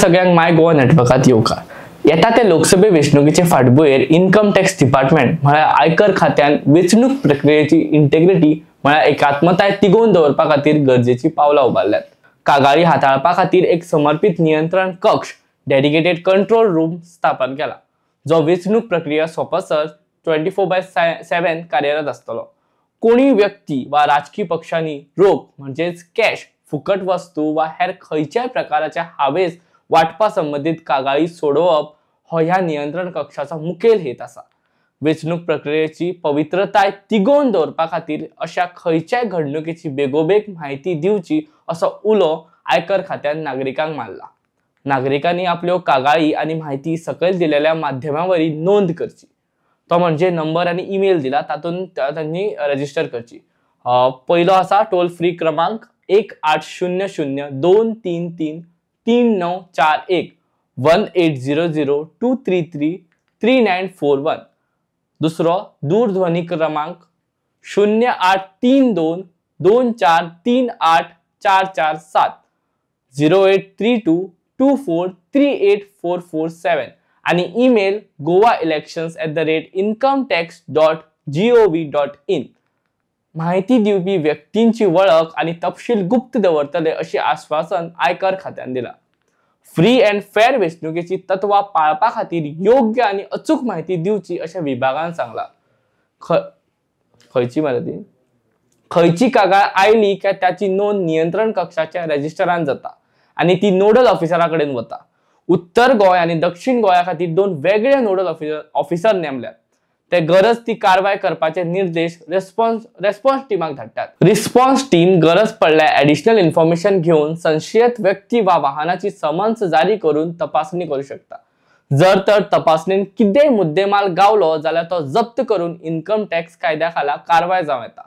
सगळ्यांक माय गोवा नेटवर्कात येवकार। येता ते लोकसभे वेंचणुकेचे फाटभुंयेर इन्कम टॅक्स डिपार्टमेंट म्हळ्यार आयकर खात्यान वेंचणूक प्रक्रियेची इंटेग्रिटी म्हळ्यार एकात्मताय तिगोवन दवरपा खातीर गरजेची पावलां उबारल्यात। कागाळी हाताळपा खातीर एक समर्पित नियंत्रण कक्ष डेडिकेटेड कंट्रोल रूम स्थापन केला, जो वेंचणूक प्रक्रिया सोंपसर 24/7 कार्यरत आसतलो। कोणी व्यक्ती वा राजकीय पक्षांनी रोख म्हणजेच कॅश, फुकट वस्तू वा हेर खंयच्याय प्रकाराच्या हावेस वाटपा संबंधित कागाळी सोडवप हो ह्या नियंत्रण कक्षाचो मुखेल हेत आसा। वेंचणूक प्रक्रियेची पवित्रताय तिगोवन दवरपा खातीर अशा खंयच्याय घडणुकेची बेगोबेग म्हायती दिवची असो उलो आयकर खात्यान नागरिकांक मारला। नागरिकांनी आपल्यो कागाळी आनी म्हायती सकयल दिलेल्या माध्यमांवरीं नोंद करची। तो म्हणजे नंबर आनी ईमेल दिला, तातूंत तांनी रजिस्टर करची। पयलो आसा टोल फ्री क्रमांक 1800-233-3941 1800-233-3941। दुसरो दूरध्वनी क्रमांक 0832-2438-447 0832-2438-447 आणि ईमेल goaelections@incometax.gov.in। माहिती दिवपी व्यक्तींची वळख आणि तपशील गुप्त दवरतले अशी आश्वासन आयकर खात्यान दिला। फ्री अँड फेअर वेंचणुकेची तत्वां पाळपा खातीर योग्य आणि अचूक माहिती दिवची अशा विभागान सांगला। खंयची कागाळ आयली काय त्याची नोंद नियंत्रण कक्षाच्या रजिस्टरान जाता आणि ती नोडल ऑफिसरा कडेन वता। उत्तर गोंय आणि दक्षिण गोंया खातीर 2 वेगळे नोडल ऑफिसर नेमल्यात। ते गरज ती कारवाय करपाचे निर्देश रेस्पॉन्स टीमाक धाडटात। रिस्पॉन्स टीम गरज पडल्यार एडिशनल इन्फॉर्मेशन घेऊन संशयित व्यक्ती वा वाहनाची समन्स जारी करून तपासणी करू शकता। जर तर तपासणीन कितेंय मुद्देमाल गावलो जाल्यार तो जप्त करून इन्कम टॅक्स कायद्या खाला कारवाय जावं येता।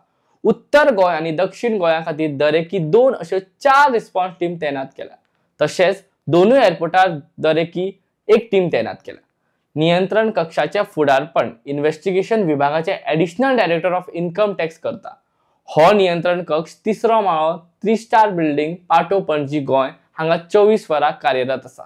उत्तर गोंय आणि दक्षिण गोंया खातीर दरेकी 2 अशो 4 रिस्पॉन्स टीम तैनात केल्या। तशेंच दोनूय एअरपोर्टार दरेकी 1 टीम तैनात केल्या। नियंत्रण कक्षाचे फुडारपण इन्व्हेस्टिगेशन विभागाचे additional director of income tax करता। हो नियंत्रण कक्ष 3रो माळो 3 स्टार बिल्डिंग पाटो पणजी गोंय हांगा 24 वरां कार्यरत आसा।